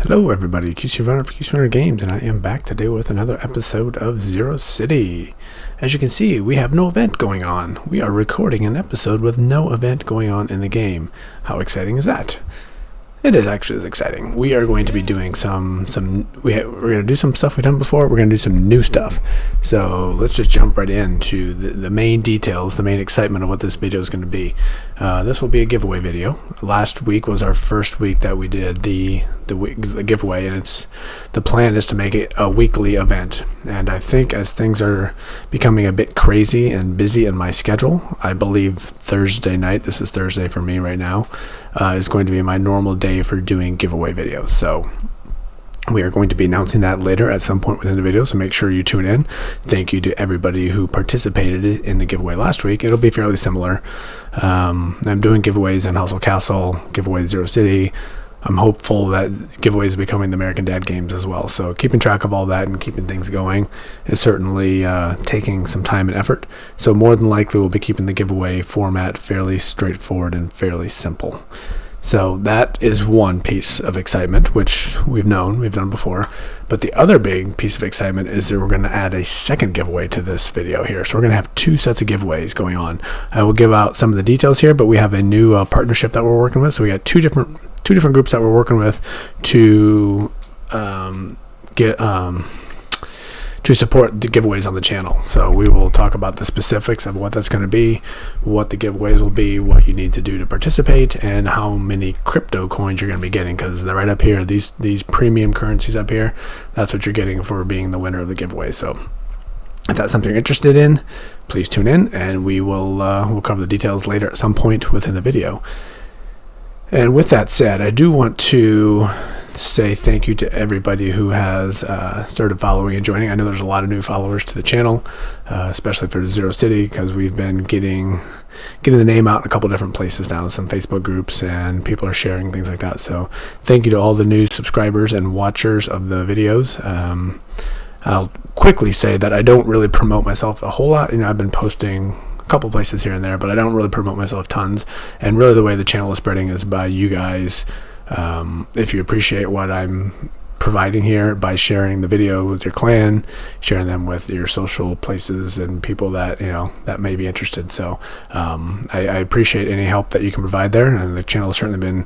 Hello everybody, QC Runner for QC Runner Games, and I am back today with another episode of Zero City. As you can see, we have no event going on. We are recording an episode with no event going on in the game. How exciting is that? It is actually exciting. We are going to be doing we're going to do some stuff we've done before. We're going to do some new stuff. So let's just jump right into the main details, the main excitement of what this video is going to be. This will be a giveaway video. Last week was our first week that we did the giveaway, and the plan is to make it a weekly event. And I think as things are becoming a bit crazy and busy in my schedule, I believe Thursday night, this is Thursday for me right now, is going to be my normal day for doing giveaway videos. So we are going to be announcing that later at some point within the video, so make sure you tune in. Thank you to everybody who participated in the giveaway last week. It'll be fairly similar. I'm doing giveaways in Hustle Castle, giveaways Zero City. I'm hopeful that giveaways are becoming the American Dad games as well. So keeping track of all that and keeping things going is certainly taking some time and effort. So more than likely we'll be keeping the giveaway format fairly straightforward and fairly simple. So that is one piece of excitement, which we've done before. But the other big piece of excitement is that we're going to add a second giveaway to this video here. So we're going to have two sets of giveaways going on. I will give out some of the details here, but we have a new partnership that we're working with. So we got two different groups that we're working with to to support the giveaways on the channel. So we will talk about the specifics of what that's going to be, what the giveaways will be, what you need to do to participate, and how many crypto coins you're going to be getting, because they're right up here. These premium currencies up here, that's what you're getting for being the winner of the giveaway. So if that's something you're interested in, please tune in, and we'll cover the details later at some point within the video. And with that said, I do want to say thank you to everybody who has started following and joining. I know there's a lot of new followers to the channel, especially for Zero City, because we've been getting the name out in a couple different places now, some Facebook groups, and people are sharing things like that. So thank you to all the new subscribers and watchers of the videos. I'll quickly say that I don't really promote myself a whole lot. I've been posting a couple places here and there, but I don't really promote myself tons. And really the way the channel is spreading is by you guys. If you appreciate what I'm providing here, by sharing the video with your clan, sharing them with your social places and people that that may be interested. So I appreciate any help that you can provide there, and the channel has certainly been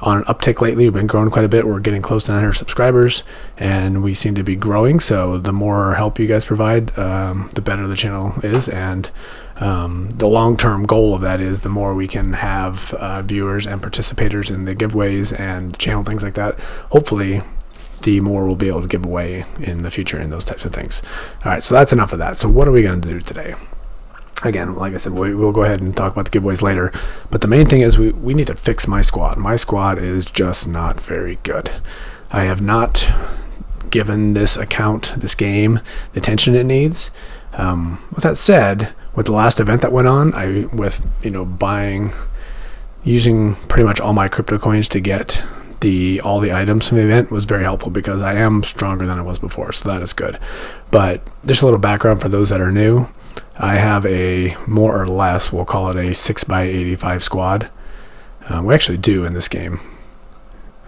on an uptick lately. We've been growing quite a bit. We're getting close to 900 subscribers, and we seem to be growing. So the more help you guys provide, the better the channel is, and the long-term goal of that is the more we can have viewers and participators in the giveaways and channel things like that. Hopefully the more we'll be able to give away in the future and those types of things. All right, so that's enough of that. So what are we going to do today? Again, like I said, we'll go ahead and talk about the giveaways later. But the main thing is we need to fix my squad. My squad is just not very good. I have not given this game, the attention it needs. With that said, with the last event that went on, using pretty much all my crypto coins to get all the items from the event was very helpful, because I am stronger than I was before, so that is good. But just a little background for those that are new. I have a more or less, we'll call it a 6x85 squad. We actually do in this game.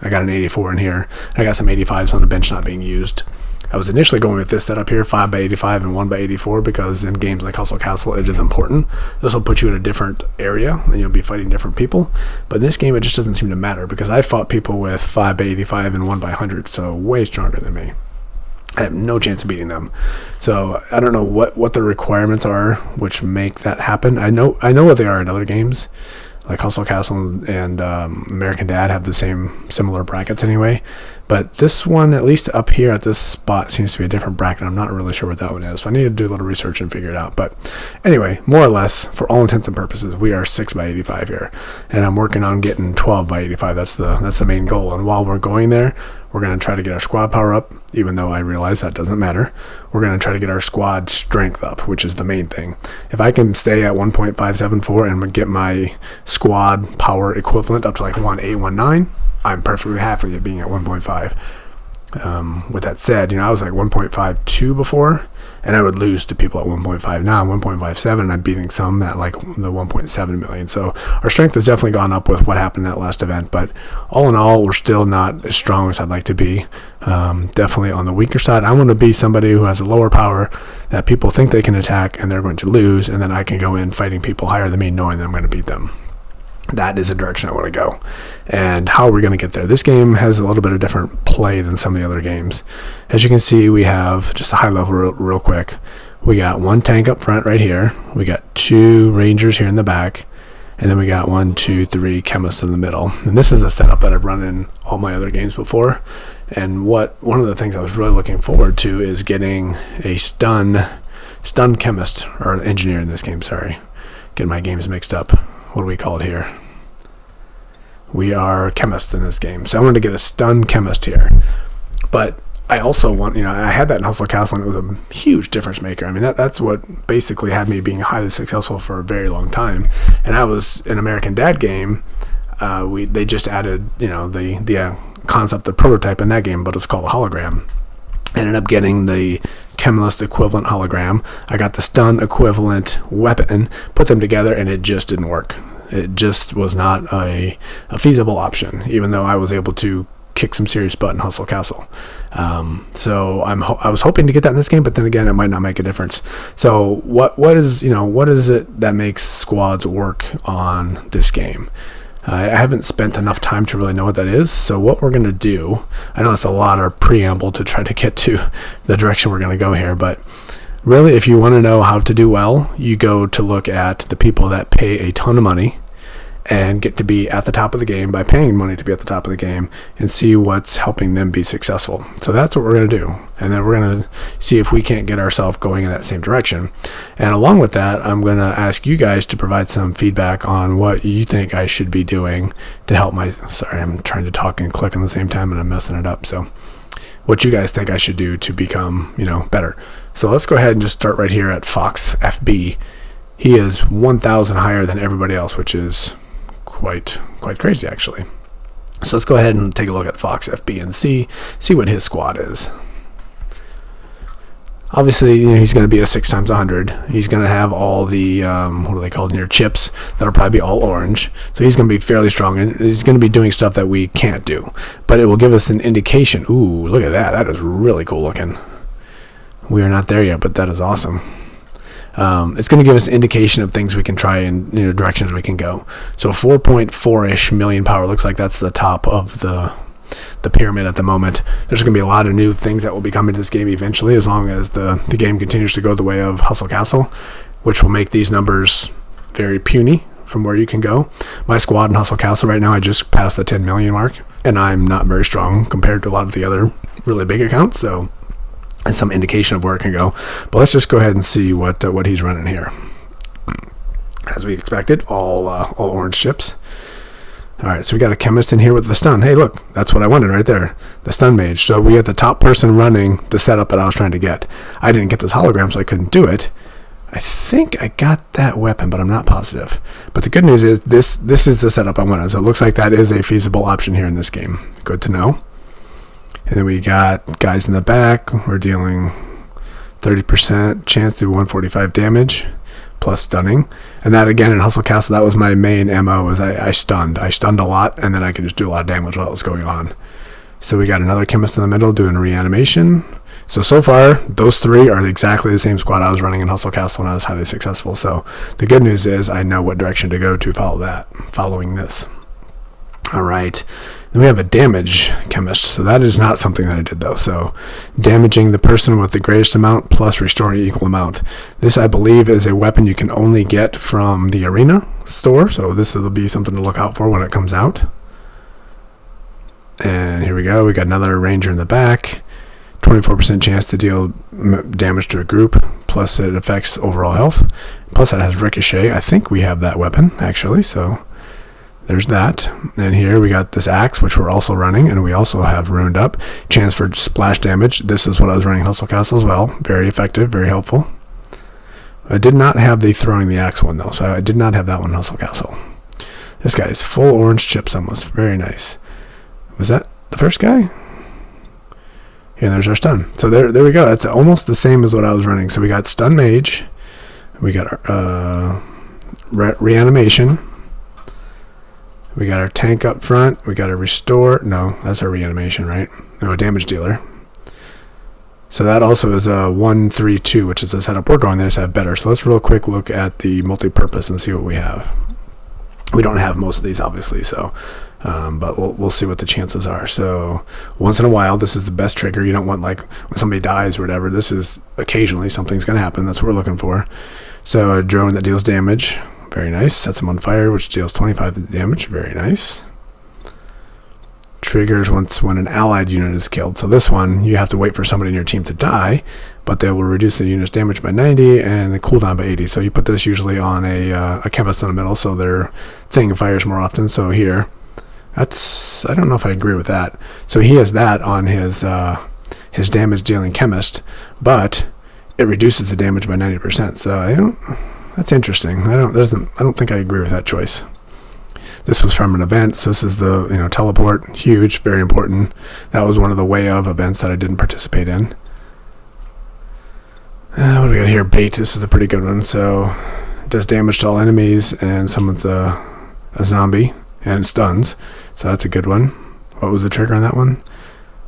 I got an 84 in here. I got some 85s on the bench not being used. I was initially going with this setup here, 5x85 and 1x84, because in games like Hustle Castle, it is important. This will put you in a different area, and you'll be fighting different people. But in this game, it just doesn't seem to matter, because I fought people with 5x85 and 1x100, so way stronger than me. I have no chance of beating them. So I don't know what the requirements are which make that happen. I know what they are in other games, like Hustle Castle and American Dad have the similar brackets anyway. But this one, at least up here at this spot, seems to be a different bracket. I'm not really sure what that one is, so I need to do a little research and figure it out. But anyway, more or less, for all intents and purposes, we are 6x85 here, and I'm working on getting 12x85. That's the main goal. And while we're going there, we're going to try to get our squad power up, even though I realize that doesn't matter. We're going to try to get our squad strength up, which is the main thing. If I can stay at 1.574 and get my squad power equivalent up to like 1.819, I'm perfectly happy at being at 1.5. With that said, I was like 1.52 before, and I would lose to people at 1.5. Now I'm 1.57, and I'm beating some at like the 1.7 million. So our strength has definitely gone up with what happened at that last event, but all in all, we're still not as strong as I'd like to be. Definitely on the weaker side. I want to be somebody who has a lower power that people think they can attack, and they're going to lose, and then I can go in fighting people higher than me, knowing that I'm going to beat them. That is a direction I want to go. And how are we going to get there? This game has a little bit of different play than some of the other games. As you can see, we have just a high level real quick. We got one tank up front right here. We got 2 rangers here in the back. And then we got 1, 2, 3 chemists in the middle. And this is a setup that I've run in all my other games before. And one of the things I was really looking forward to is getting a stun chemist, or engineer in this game, sorry. Getting my games mixed up. What do we call it here? We are chemists in this game. So I wanted to get a stun chemist here. But I also want, I had that in Hustle Castle, and it was a huge difference maker. I mean, that's what basically had me being highly successful for a very long time. And I was an American Dad game. They just added, the concept, the prototype in that game, but it's called a hologram. I ended up getting the chemist equivalent hologram. I got the stun equivalent weapon, put them together, and it just didn't work. It just was not a feasible option, even though I was able to kick some serious butt in Hustle Castle. So I was hoping to get that in this game, but then again, it might not make a difference. So what is it that makes squads work on this game? I haven't spent enough time to really know what that is. So what we're going to do, I know it's a lot of preamble to try to get to the direction we're going to go here, but really, if you want to know how to do well, you go to look at the people that pay a ton of money and get to be at the top of the game by paying money to be at the top of the game, and see what's helping them be successful. So that's what we're going to do. And then we're going to see if we can't get ourselves going in that same direction. And along with that, I'm going to ask you guys to provide some feedback on what you think I should be doing to help sorry, I'm trying to talk and click at the same time and I'm messing it up. So what you guys think I should do to become, better. So let's go ahead and just start right here at Fox FB. He is 1,000 higher than everybody else, which is quite crazy, actually. So let's go ahead and take a look at Fox FB and see what his squad is. Obviously, he's going to be a 6 times 100. He's going to have all the what are they called here, chips that'll probably be all orange. So he's going to be fairly strong, and he's going to be doing stuff that we can't do. But it will give us an indication. Ooh, look at that! That is really cool looking. We are not there yet, but that is awesome. It's going to give us an indication of things we can try and directions we can go. So 4.4-ish million power looks like that's the top of the pyramid at the moment. There's going to be a lot of new things that will be coming to this game eventually, as long as the game continues to go the way of Hustle Castle, which will make these numbers very puny from where you can go. My squad in Hustle Castle right now, I just passed the 10 million mark, and I'm not very strong compared to a lot of the other really big accounts, so and some indication of where it can go. But let's just go ahead and see what he's running here. As we expected, all orange chips. All right, so we got a chemist in here with the stun. Hey, look, that's what I wanted right there, the stun mage. So we had the top person running the setup that I was trying to get. I didn't get this hologram, so I couldn't do it. I think I got that weapon, but I'm not positive. But the good news is this is the setup I wanted. So it looks like that is a feasible option here in this game. Good to know. And then we got guys in the back. We're dealing 30% chance to do 145 damage plus stunning. And that, again, in Hustle Castle, that was my main MO, was I stunned. I stunned a lot, and then I could just do a lot of damage while it was going on. So we got another chemist in the middle doing reanimation. So far, those 3 are exactly the same squad I was running in Hustle Castle when I was highly successful. So the good news is I know what direction to go to following this. All right. Then we have a damage chemist. So that is not something that I did, though. So damaging the person with the greatest amount plus restoring equal amount. This, I believe, is a weapon you can only get from the arena store. So this will be something to look out for when it comes out. And here we go. We got another ranger in the back. 24% chance to deal damage to a group. Plus it affects overall health. Plus it has ricochet. I think we have that weapon, actually. So there's that. And here we got this axe, which we're also running, and we also have ruined up. Chance for splash damage. This is what I was running Hustle Castle as well. Very effective, very helpful. I did not have the throwing the axe one, though, so I did not have that one in Hustle Castle. This guy is full orange chips almost. Very nice. Was that the first guy? And there's our stun. So there we go. That's almost the same as what I was running. So we got stun mage, we got reanimation, we got our tank up front, we got a restore. No, that's our reanimation, right? No, a damage dealer. So that also is a 1-3-2, which is the setup we're going there to have better. So let's real quick look at the multi-purpose and see what we have. We don't have most of these, obviously, so but we'll see what the chances are. So once in a while, this is the best trigger. You don't want, like, when somebody dies or whatever. This is occasionally something's going to happen. That's what we're looking for. So a drone that deals damage, very nice. Sets them on fire, which deals 25 damage, very nice. Triggers once when an allied unit is killed. So this one, you have to wait for somebody in your team to die, but they will reduce the unit's damage by 90 and the cooldown by 80. So you put this usually on a chemist in the middle, so their thing fires more often. So here, that's, I don't know if I agree with that. So he has that on his damage dealing chemist, but it reduces the damage by 90%. So that's interesting. I don't think I agree with that choice. This was from an event, so this is the teleport, huge, very important. That was one of the way of events that I didn't participate in. What do we got here? Bait. This is a pretty good one. So it does damage to all enemies, and someone's a zombie, and it stuns. So that's a good one. What was the trigger on that one?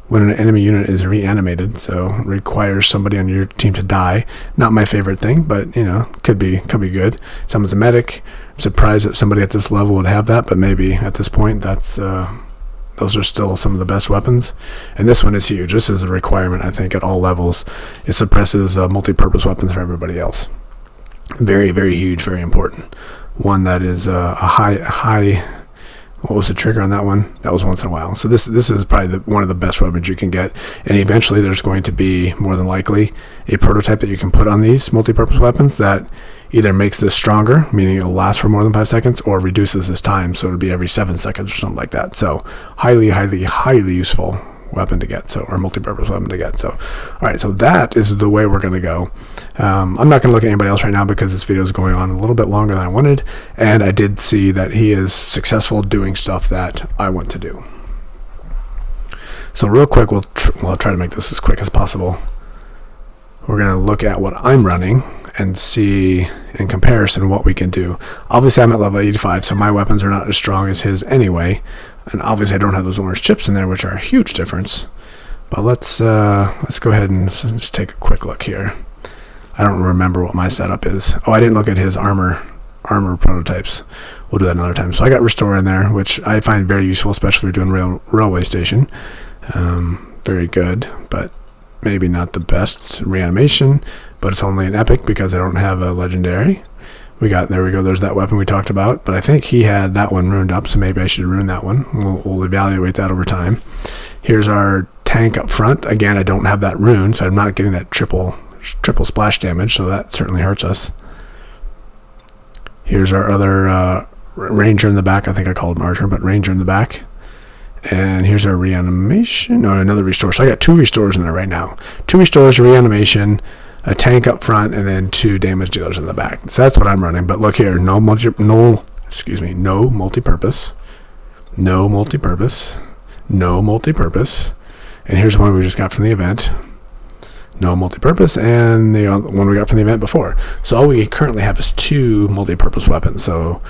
When an enemy unit is reanimated, so requires somebody on your team to die. Not my favorite thing, but could be good. Someone's a medic. I'm surprised that somebody at this level would have that, but maybe at this point, that's those are still some of the best weapons. And this one is huge. This is a requirement, I think, at all levels. It suppresses multi-purpose weapons for everybody else. Very, very huge, very important. One that is a high. What was the trigger on that one? That was once in a while. So this is probably one of the best weapons you can get. And eventually there's going to be, more than likely, a prototype that you can put on these multi-purpose weapons that either makes this stronger, meaning it'll last for more than 5 seconds, or reduces this time, so it'll be every 7 seconds or something like that. So highly, highly, highly useful weapon to get, or multi-purpose weapon to get. So all right, so that is the way we're going to go. I'm not going to look at anybody else right now because this video is going on a little bit longer than I wanted, and I did see that he is successful doing stuff that I want to do. So real quick, I'll try to make this as quick as possible. We're going to look at what I'm running and see in comparison what we can do. Obviously I'm at level 85, so my weapons are not as strong as his anyway, and obviously I don't have those orange chips in there, which are a huge difference. But let's go ahead and just take a quick look here. I don't remember what my setup is. Oh, I didn't look at his armor prototypes. We'll do that another time. So I got restore in there, which I find very useful, especially if you're doing railway station. Very good, but maybe not the best. Reanimation, but it's only an epic because I don't have a legendary. There we go, there's that weapon we talked about, but I think he had that one ruined up, so maybe I should ruin that one. We'll evaluate that over time. Here's our tank up front. Again, I don't have that rune, so I'm not getting that triple splash damage, so that certainly hurts us. Here's our other ranger in the back. I think I called him archer, but ranger in the back. And here's our reanimation. No, another restore. So I got 2 restores in there right now. 2 restores, reanimation, a tank up front, and then 2 damage dealers in the back. So that's what I'm running. But look here, no multi-purpose, no multi-purpose. And here's one we just got from the event. No multi-purpose, and the one we got from the event before. So all we currently have is 2 multi-purpose weapons. So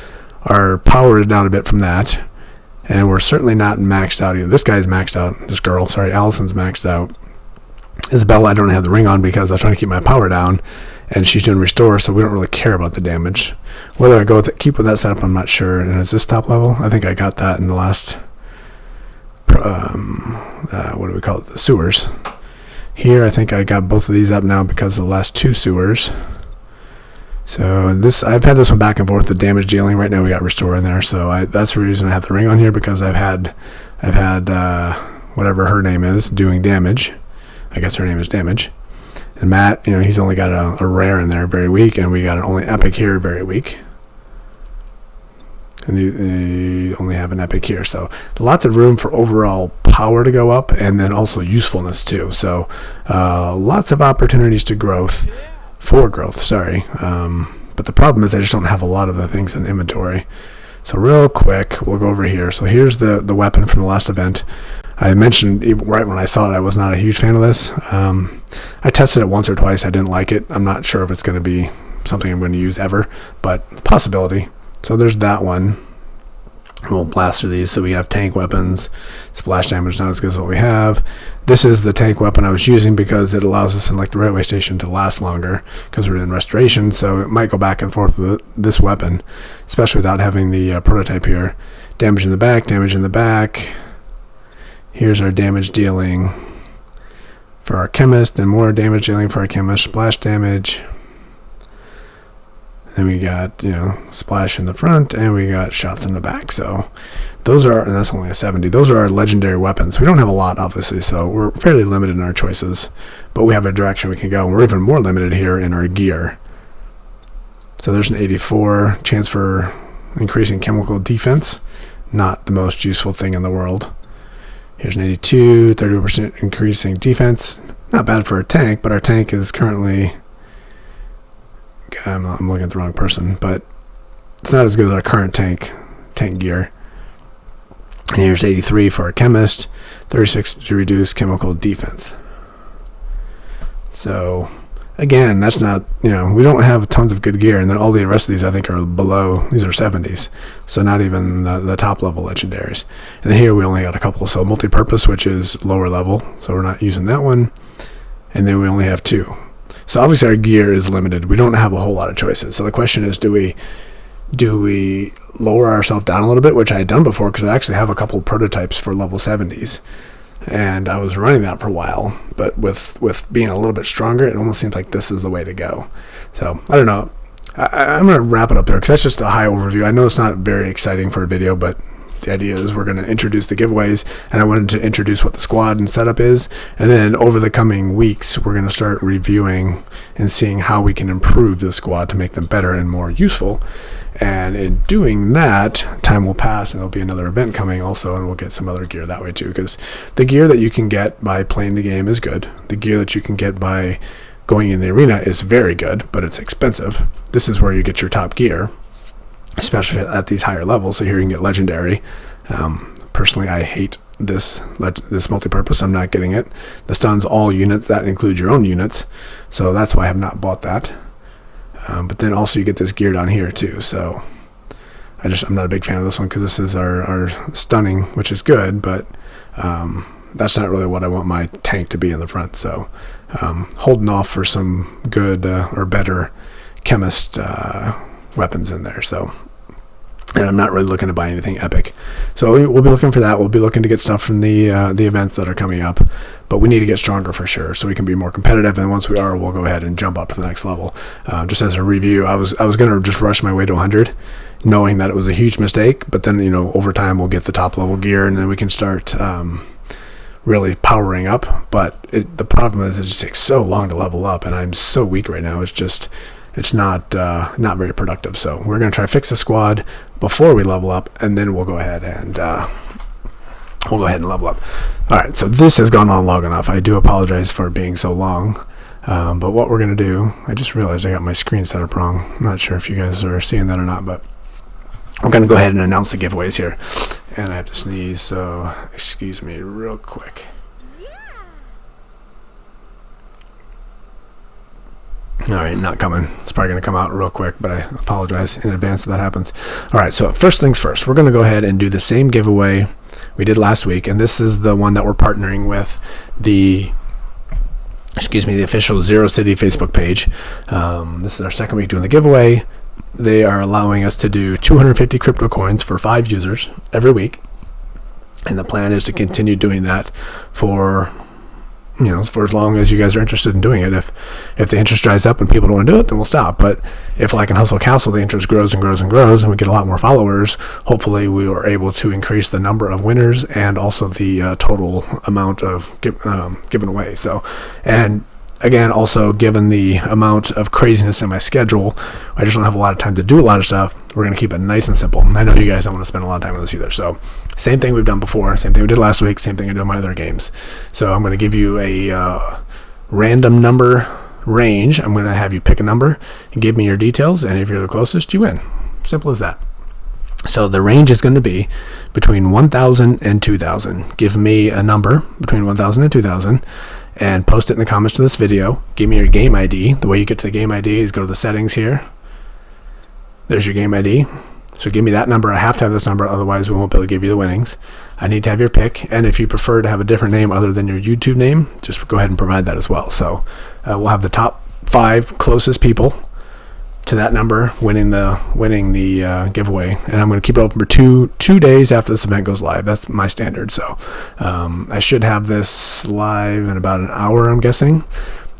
our power is down a bit from that. And we're certainly not maxed out either. This guy's maxed out. Allison's maxed out. Isabella, I don't have the ring on because I was trying to keep my power down, and she's doing restore, so we don't really care about the damage. Whether I keep with that setup, I'm not sure. And is this top level? I think I got that in the last, what do we call it? The sewers. Here, I think I got both of these up now because of the last 2 sewers. So I've had this one back and forth, the damage dealing. Right now we got restore in there, so that's the reason I have the ring on here, because I've had whatever her name is doing damage. I guess her name is damage. And Matt, he's only got a rare in there, very weak, and we got an only epic here, very weak. And they only have an epic here, so lots of room for overall power to go up, and then also usefulness too. So lots of opportunities to growth. For growth, sorry. But the problem is I just don't have a lot of the things in inventory. So real quick, we'll go over here. So here's the weapon from the last event. I mentioned right when I saw it, I was not a huge fan of this. I tested it once or twice. I didn't like it. I'm not sure if it's going to be something I'm going to use ever, but possibility. So there's that one. We'll blast through these. So we have tank weapons, splash damage, not as good as what we have. This is the tank weapon I was using because it allows us in like the railway station to last longer because we're in restoration. So it might go back and forth with this weapon, especially without having the prototype here. Damage in the back, damage in the back. Here's our damage dealing for our chemist, and more damage dealing for our chemist. Splash damage. Then we got, splash in the front, and we got shots in the back. So those are, and that's only a 70. Those are our legendary weapons. We don't have a lot, obviously, so we're fairly limited in our choices. But we have a direction we can go, and we're even more limited here in our gear. So there's an 84 chance for increasing chemical defense. Not the most useful thing in the world. Here's an 82, 30% increasing defense. Not bad for a tank, but our tank is currently... I'm looking at the wrong person, but it's not as good as our current tank gear. And here's 83 for our chemist, 36 to reduce chemical defense. So again, that's not, we don't have tons of good gear, and then all the rest of these I think are below. These are 70s, so not even the top level legendaries. And then here we only got a couple. So multi-purpose, which is lower level, so we're not using that one. And then we only have 2. So obviously our gear is limited. We don't have a whole lot of choices. So the question is, do we lower ourselves down a little bit, which I had done before because I actually have a couple of prototypes for level 70s. And I was running that for a while, but with being a little bit stronger, it almost seems like this is the way to go. So I don't know. I'm going to wrap it up there because that's just a high overview. I know it's not very exciting for a video, but the idea is we're going to introduce the giveaways, and I wanted to introduce what the squad and setup is, and then over the coming weeks we're going to start reviewing and seeing how we can improve the squad to make them better and more useful. And in doing that, time will pass and there'll be another event coming also, and we'll get some other gear that way too, because the gear that you can get by playing the game is good. The gear that you can get by going in the arena is very good, but it's expensive. This is where you get your top gear, especially at these higher levels. So here you can get legendary. Personally, I hate this multi-purpose. I'm not getting it. The stuns all units. That includes your own units. So that's why I have not bought that. But then also you get this gear down here too. So I'm not a big fan of this one because this is our stunning, which is good, but that's not really what I want my tank to be in the front. So holding off for some good or better chemist weapons in there. So, and I'm not really looking to buy anything epic. So we'll be looking for that. We'll be looking to get stuff from the events that are coming up, but we need to get stronger for sure so we can be more competitive. And once we are, we'll go ahead and jump up to the next level. Just as a review, I was going to just rush my way to 100, knowing that it was a huge mistake. But then over time we'll get the top level gear, and then we can start really powering up. But the problem is it just takes so long to level up, and I'm so weak right now. It's not very productive. So we're going to try to fix the squad before we level up, and then we'll go ahead and level up. All right, so this has gone on long enough. I do apologize for being so long, but what we're going to do, I just realized I got my screen set up wrong. I'm not sure if you guys are seeing that or not, but we're going to go ahead and announce the giveaways here. And I have to sneeze, so excuse me real quick. All right, not coming. It's probably going to come out real quick, but I apologize in advance if that happens. All right, so first things first, we're going to go ahead and do the same giveaway we did last week, and this is the one that we're partnering with the official Zero City Facebook page. This is our second week doing the giveaway. They are allowing us to do 250 crypto coins for 5 users every week, and the plan is to continue doing that for for as long as you guys are interested in doing it. If the interest dries up and people don't want to do it, then we'll stop. But if, like in Hustle Castle, the interest grows and grows and grows, and we get a lot more followers, hopefully we are able to increase the number of winners and also the total amount of given away. So, and again, also given the amount of craziness in my schedule, I just don't have a lot of time to do a lot of stuff. We're going to keep it nice and simple. I know you guys don't want to spend a lot of time on this either. So same thing we've done before, same thing we did last week, same thing I do in my other games. So I'm going to give you a random number range. I'm going to have you pick a number and give me your details, and if you're the closest, you win. Simple as that. So the range is going to be between 1,000 and 2,000. Give me a number between 1,000 and 2,000 and post it in the comments to this video. Give me your game ID. The way you get to the game ID is go to the settings here. There's your game ID. So give me that number. I have to have this number, otherwise we won't be able to give you the winnings. I need to have your pick, and if you prefer to have a different name other than your YouTube name, just go ahead and provide that as well. So we'll have the top 5 closest people to that number winning the giveaway, and I'm going to keep it open for two days after this event goes live. That's my standard. So I should have this live in about an hour, I'm guessing.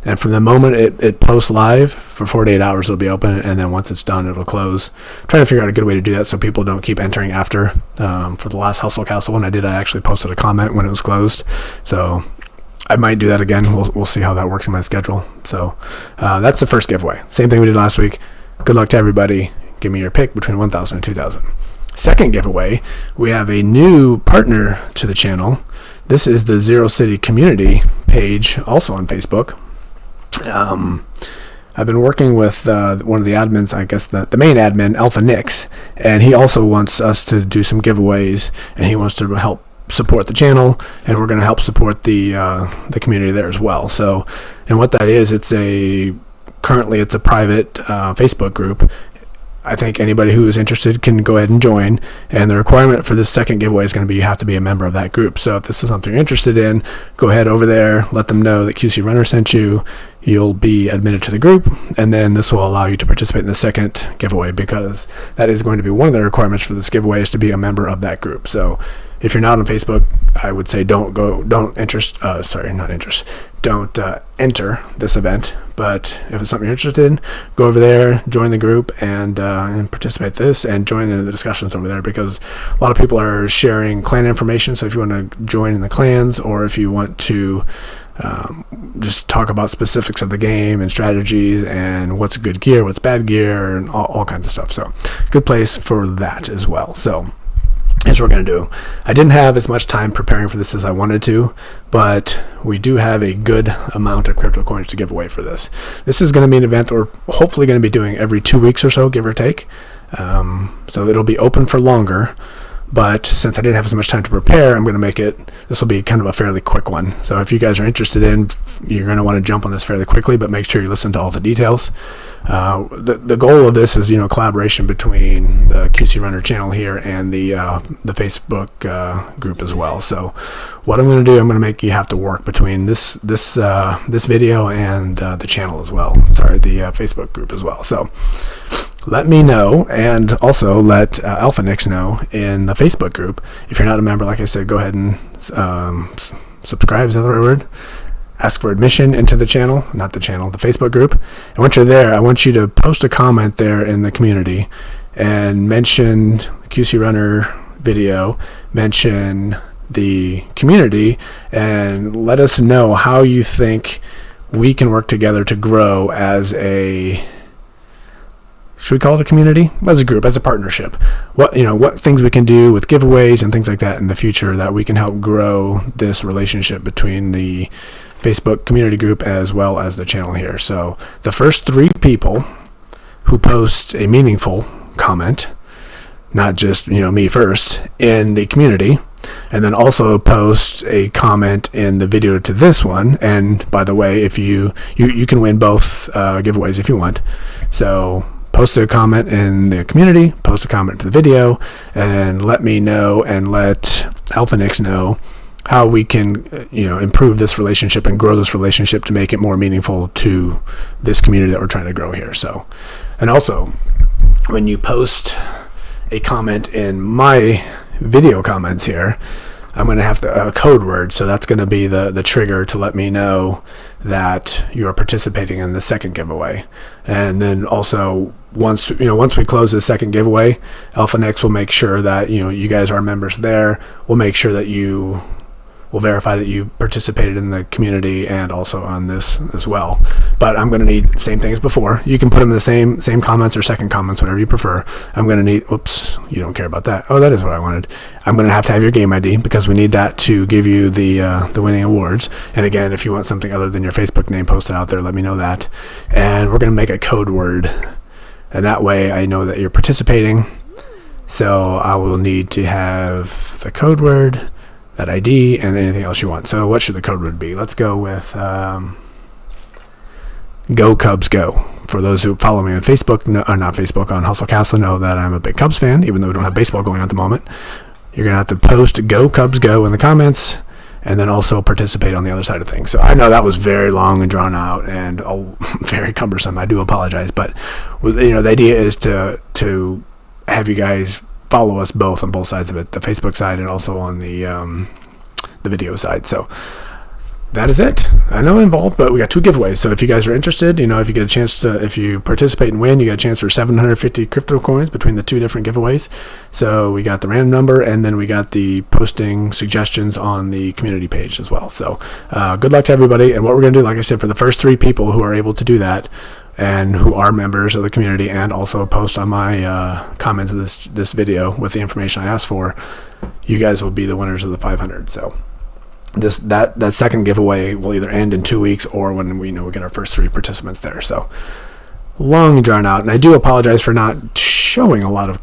And from the moment it posts live, for 48 hours it'll be open, and then once it's done it'll close. I'm trying to figure out a good way to do that so people don't keep entering after. For the last Hustle Castle one I actually posted a comment when it was closed. So I might do that again. We'll see how that works in my schedule. So that's the first giveaway. Same thing we did last week. Good luck to everybody. Give me your pick between 1,000 and 2,000. Second giveaway, we have a new partner to the channel. This is the Zero City community page, also on Facebook. I've been working with one of the admins, I guess the main admin, Alpha Nix, and he also wants us to do some giveaways, and he wants to help support the channel, and we're going to help support the community there as well. So, and what that is, currently it's a private Facebook group. I think anybody who is interested can go ahead and join, and the requirement for this second giveaway is going to be you have to be a member of that group. So if this is something you're interested in, go ahead over there, let them know that QC Runner sent you. You'll be admitted to the group, and then this will allow you to participate in the second giveaway, because that is going to be one of the requirements for this giveaway is to be a member of that group. So if you're not on Facebook, I would say don't enter this event. But if it's something you're interested in, go over there, join the group, and participate in this, and join in the discussions over there, because a lot of people are sharing clan information. So if you want to join in the clans, or if you want to just talk about specifics of the game and strategies and what's good gear, what's bad gear, and all kinds of stuff. So good place for that as well. So here's what we're going to do. I didn't have as much time preparing for this as I wanted to, but we do have a good amount of crypto coins to give away for this. This is going to be an event we're hopefully going to be doing every 2 weeks or so, give or take. So it'll be open for longer, but since I didn't have as much time to prepare, I'm going to make this will be kind of a fairly quick one. So if you guys are interested you're going to want to jump on this fairly quickly, but make sure you listen to all the details. The goal of this is, collaboration between the QC Runner channel here and the Facebook group as well. So what I'm going to do, I'm going to make you have to work between this video and the channel as well. Sorry, the Facebook group as well. So let me know, and also let Alpha Nix know in the Facebook group. If you're not a member, like I said, go ahead and subscribe, is that the right word? Ask for admission into the channel, not the channel, the Facebook group. And once you're there, I want you to post a comment there in the community and mention QC Runner video, mention the community, and let us know how you think we can work together to grow as should we call it a community? As a group, as a partnership. What things we can do with giveaways and things like that in the future that we can help grow this relationship between the Facebook community group as well as the channel here. So the first 3 people who post a meaningful comment, not just me first, in the community, and then also post a comment in the video to this one. And by the way, if you can win both giveaways if you want. So post a comment in the community, post a comment to the video, and let me know and let Alpha Nix know how we can improve this relationship and grow this relationship to make it more meaningful to this community that we're trying to grow here. So, and also when you post a comment in my video comments here, I'm going to have a code word, so that's going to be the trigger to let me know that you are participating in the second giveaway. And then also once we close the second giveaway, Alpha Nix will make sure that you guys are members there. We'll make sure that we'll verify that you participated in the community and also on this as well. But I'm going to need same thing as before. You can put them in the same comments or second comments, whatever you prefer. I'm going to need, oops, you don't care about that. Oh, that is what I wanted. I'm going to have your game ID, because we need that to give you the winning awards. And again, if you want something other than your Facebook name posted out there, let me know that. And we're going to make a code word, and that way I know that you're participating. So I will need to have the code word, that ID, and anything else you want. So what should the code word be? Let's go with Go Cubs Go. For those who follow me on Facebook, not Facebook, on Hustle Castle, know that I'm a big Cubs fan, even though we don't have baseball going on at the moment. You're going to have to post Go Cubs Go in the comments, and then also participate on the other side of things. So I know that was very long and drawn out and very cumbersome. I do apologize, but the idea is to have you guys follow us both on both sides of it, the Facebook side and also on the video side. So that is it. I know I'm involved, but we got 2 giveaways. So if you guys are interested, if you get a chance to, if you participate and win, you get a chance for 750 crypto coins between the 2 different giveaways. So we got the random number, and then we got the posting suggestions on the community page as well. So good luck to everybody. And what we're going to do, like I said, for the first 3 people who are able to do that and who are members of the community and also post on my comments of this video with the information I asked for, you guys will be the winners of the 500. So that second giveaway will either end in 2 weeks or when we get our first 3 participants there. So long drawn out, and I do apologize for not showing a lot of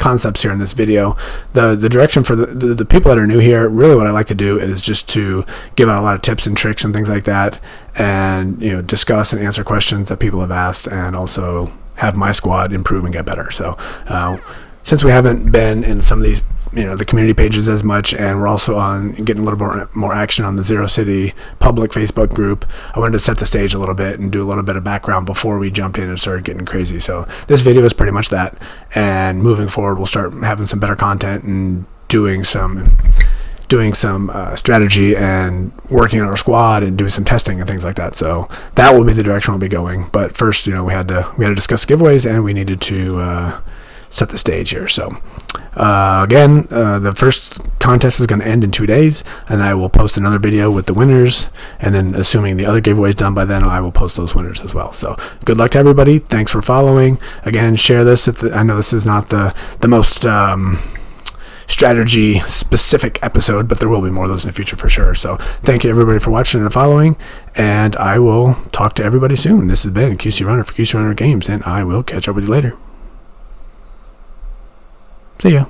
concepts here in this video. The direction for the people that are new here, really what I like to do is just to give out a lot of tips and tricks and things like that, and discuss and answer questions that people have asked, and also have my squad improve and get better. So since we haven't been in some of these the community pages as much, and we're also on getting a little more action on the Zero City public Facebook group, I wanted to set the stage a little bit and do a little bit of background before we jumped in and started getting crazy. So this video is pretty much that, and moving forward we'll start having some better content and doing some strategy and working on our squad and doing some testing and things like that. So that will be the direction we'll be going. But first, we had to discuss giveaways, and we needed to set the stage here. So again, the first contest is going to end in 2 days, and I will post another video with the winners, and then assuming the other giveaway is done by then, I will post those winners as well. So good luck to everybody. Thanks for following. Again, share this. I know this is not the most strategy specific episode, but there will be more of those in the future for sure. So thank you everybody for watching and following, and I will talk to everybody soon. This has been QC Runner for QC Runner Games, and I will catch up with you later. See ya.